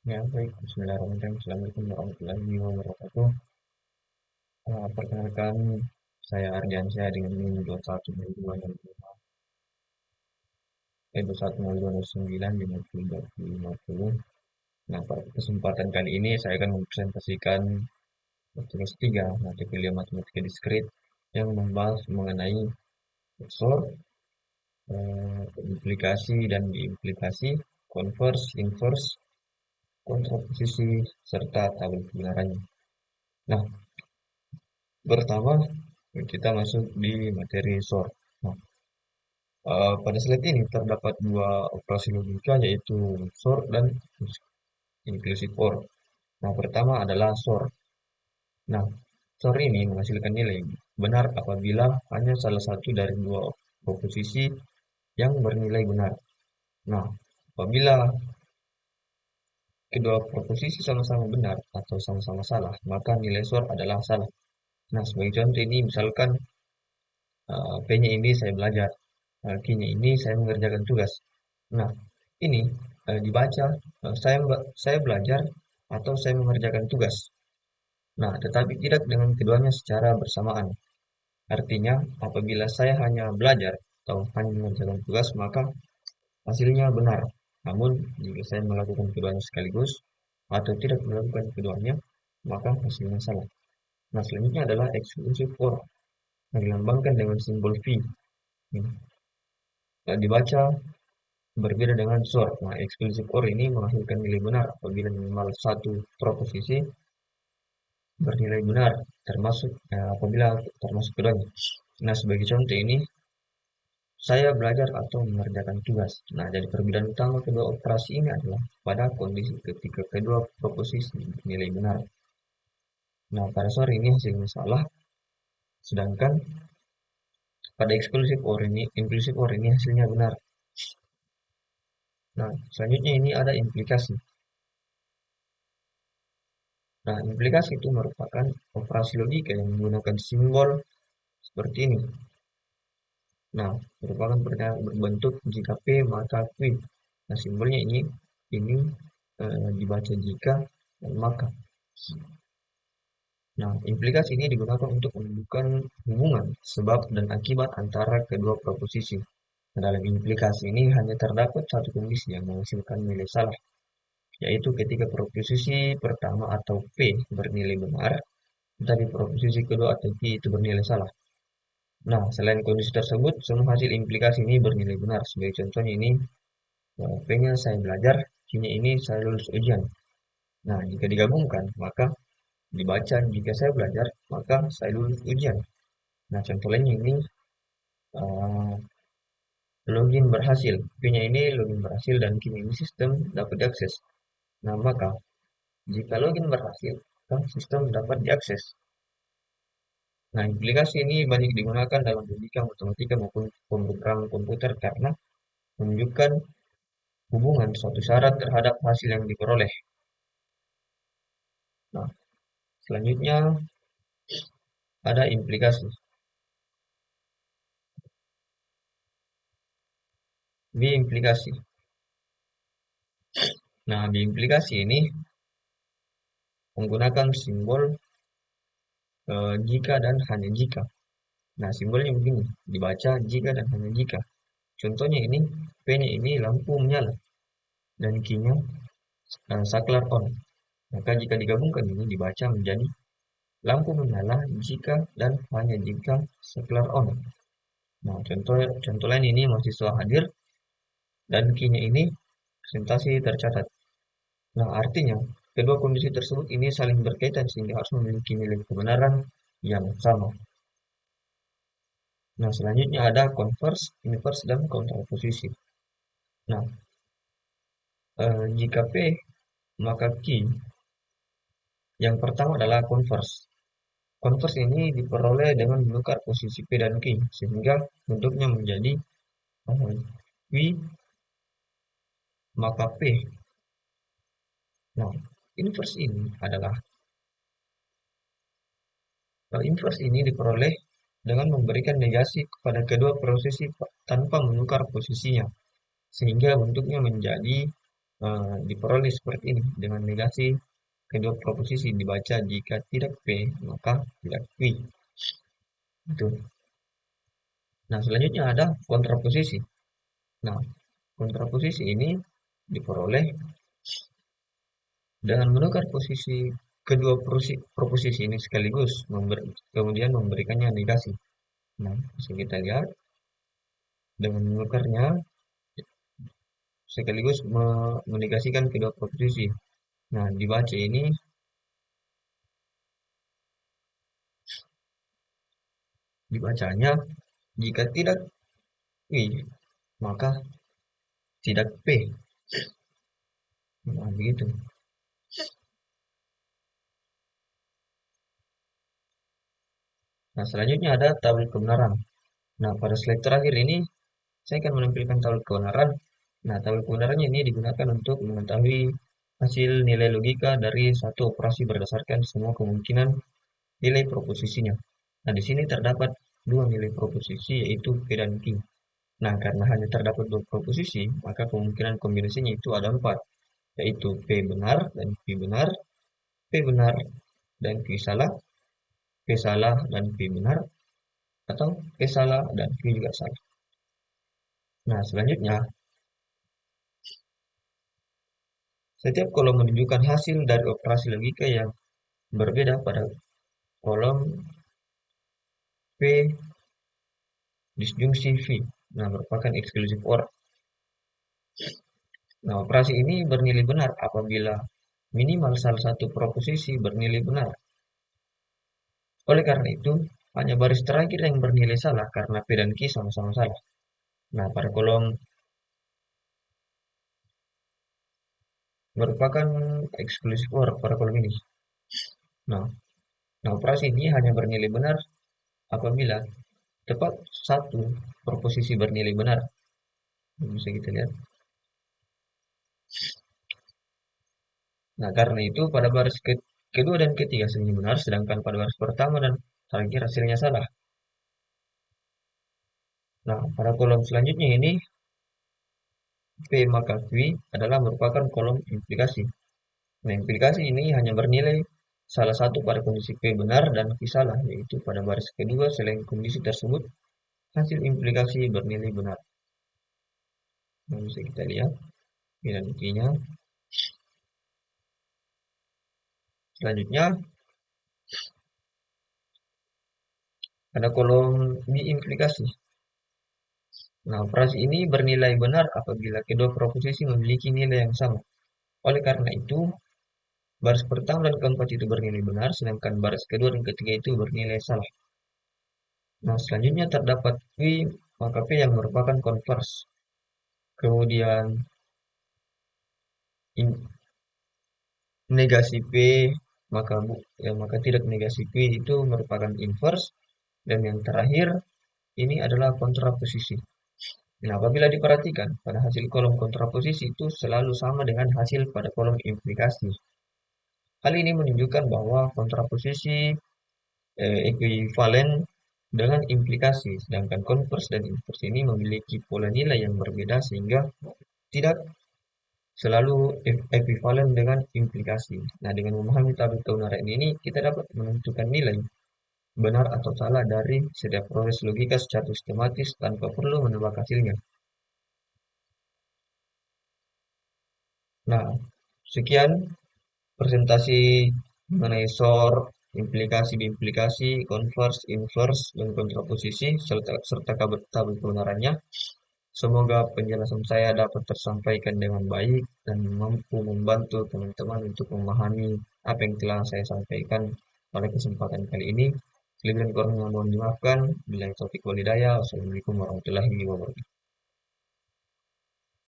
Ya, baik. Bismillahirrahmanirrahim. Assalamualaikum warahmatullahi wabarakatuh. Perkenalkan, saya Ardiansyah dengan NIM 210205, 210209 502050. Nah, pada kesempatan kali ini saya akan mempresentasikan tugas 3 mata kuliah matematika diskrit yang membahas mengenai XOR, implikasi dan diimplikasi, converse, inverse, kontraposisi, serta tabel kebenarannya. Nah, pertama, kita masuk di materi SOR. Nah, pada slide ini terdapat dua operasi logika yaitu SOR dan inclusive OR. Nah, pertama adalah SOR. Nah, SOR ini menghasilkan nilai benar apabila hanya salah satu dari dua proposisi yang bernilai benar. Nah, apabila kedua proposisi sama-sama benar atau sama-sama salah, maka nilai SOR adalah salah. Nah, sebagai contoh ini misalkan P-nya ini saya belajar, Q-nya ini saya mengerjakan tugas. Nah, ini dibaca saya belajar atau saya mengerjakan tugas. Nah, tetapi tidak dengan keduanya secara bersamaan. Artinya, apabila saya hanya belajar atau hanya mengerjakan tugas, maka hasilnya benar. Namun, jika saya melakukan keduanya sekaligus atau tidak melakukan keduanya, maka hasilnya salah. Nah, selanjutnya adalah exclusive for yang dilambangkan dengan simbol V. Dibaca berbeda dengan SOR. Nah, exclusive OR ini menghasilkan nilai benar apabila minimal satu proposisi bernilai benar, termasuk apabila termasuk keduanya. Nah, sebagai contoh ini, saya belajar atau mengerjakan tugas. Nah, jadi perbedaan utama kedua operasi ini adalah pada kondisi ketika kedua proposisi bernilai benar. Nah, pada SOR ini hasilnya salah, sedangkan pada exclusive OR ini, inclusive OR ini hasilnya benar. Nah, selanjutnya ini ada implikasi. Nah, implikasi itu merupakan operasi logika yang menggunakan simbol seperti ini. Nah, merupakan pernyataan berbentuk jika P maka Q. Nah, simbolnya ini dibaca jika dan maka. Nah, implikasi ini digunakan untuk menunjukkan hubungan sebab dan akibat antara kedua proposisi. Nah, dalam implikasi ini hanya terdapat satu kondisi yang menghasilkan nilai salah, yaitu ketika proposisi pertama atau P bernilai benar, tetapi proposisi kedua atau Q itu bernilai salah. Nah, selain kondisi tersebut, semua hasil implikasi ini bernilai benar. Sebagai contohnya ini, P-nya saya belajar, Q-nya ini saya lulus ujian. Nah, jika digabungkan, maka dibaca jika saya belajar, maka saya lulus ujian. Nah, contoh lainnya ini, eh, login berhasil. P-nya ini login berhasil dan Q-nya ini sistem dapat diakses. Nah, maka jika login berhasil, maka sistem dapat diakses. Nah, implikasi ini banyak digunakan dalam logika matematika maupun pemrograman komputer karena menunjukkan hubungan suatu syarat terhadap hasil yang diperoleh. Nah, selanjutnya ada implikasi. Biimplikasi. Nah, biimplikasi ini menggunakan simbol jika dan hanya jika. Nah, simbolnya begini, dibaca jika dan hanya jika. Contohnya ini, P-nya ini lampu menyala dan Q-nya saklar on. Maka jika digabungkan ini dibaca menjadi lampu menyala jika dan hanya jika saklar on. Nah, contoh lain ini mahasiswa hadir dan Q-nya ini presentasi tercatat. Nah, artinya kedua kondisi tersebut ini saling berkaitan sehingga harus memiliki nilai kebenaran yang sama. Nah, selanjutnya ada converse, inverse, dan kontraposisi. Nah, jika P maka Q yang pertama adalah converse. Converse ini diperoleh dengan menukar posisi P dan Q sehingga bentuknya menjadi Q maka P. Nah, inverse ini adalah inverse ini diperoleh dengan memberikan negasi kepada kedua posisi tanpa menukar posisinya, sehingga bentuknya menjadi diperoleh seperti ini dengan negasi kedua proposisi dibaca jika tidak P maka tidak Q. Itu. Nah, selanjutnya ada kontraposisi. Nah, kontraposisi ini diperoleh dengan menukar posisi kedua proposisi ini sekaligus kemudian memberikannya negasi. Nah, bisa kita lihat dengan menukarnya sekaligus menegasikan kedua proposisi. Nah, dibaca ini dibacanya jika tidak Q maka tidak P. Nah, begitu. Nah, selanjutnya ada tabel kebenaran. Nah, pada slide terakhir ini saya akan menampilkan tabel kebenaran. Nah, tabel kebenarannya ini digunakan untuk mengetahui hasil nilai logika dari satu operasi berdasarkan semua kemungkinan nilai proposisinya. Nah, di sini terdapat dua nilai proposisi yaitu P dan Q. Nah, karena hanya terdapat dua proposisi, maka kemungkinan kombinasinya itu ada empat, yaitu P benar dan Q benar, P benar dan Q salah, P salah dan Q benar, atau P salah dan Q juga salah. Nah, selanjutnya, setiap kolom menunjukkan hasil dari operasi logika yang berbeda pada kolom P disjungsi V. Nah, merupakan eksklusif OR. Nah, operasi ini bernilai benar apabila minimal salah satu proposisi bernilai benar. Oleh karena itu, hanya baris terakhir yang bernilai salah karena P dan Q sama-sama salah. Nah, pada kolom merupakan eksklusif OR pada kolom ini. Nah, operasi ini hanya bernilai benar apabila tepat satu proposisi bernilai benar. Bisa kita lihat. Nah, karena itu pada baris kedua dan ketiga semuanya benar, sedangkan pada baris pertama dan terakhir hasilnya salah. Nah, pada kolom selanjutnya ini P maka Q adalah merupakan kolom implikasi. Nah, implikasi ini hanya bernilai salah satu pada kondisi P benar dan Q salah, yaitu pada baris kedua selain kondisi tersebut, hasil implikasi bernilai benar. Nah, bisa kita lihat P dan Q-nya. Selanjutnya, ada kolom diimplikasi. Nah, operasi ini bernilai benar apabila kedua proposisi memiliki nilai yang sama. Oleh karena itu, baris pertama dan keempat itu bernilai benar, sedangkan baris kedua dan ketiga itu bernilai salah. Nah, selanjutnya terdapat P, maka P yang merupakan converse. Kemudian negasi P, maka tidak negasi P itu merupakan inverse. Dan yang terakhir, ini adalah kontraposisi. Nah, apabila diperhatikan, pada hasil kolom kontraposisi itu selalu sama dengan hasil pada kolom implikasi. Hal ini menunjukkan bahwa kontraposisi ekuivalen dengan implikasi, sedangkan konvers dan inverse ini memiliki pola nilai yang berbeda sehingga tidak selalu ekuivalen dengan implikasi. Nah, dengan memahami tabel kebenaran ini, kita dapat menentukan nilai benar atau salah dari setiap proses logika secara sistematis tanpa perlu menebak hasilnya. Nah, sekian presentasi mengenai SOR, implikasi, biimplikasi, converse, inverse, dan kontraposisi, serta tabel kebenarannya. Semoga penjelasan saya dapat tersampaikan dengan baik dan mampu membantu teman-teman untuk memahami apa yang telah saya sampaikan pada kesempatan kali ini. Lebih dan kurangnya mohon dimaafkan. Bila taufiq walhidayah. Wassalamualaikum warahmatullahi wabarakatuh.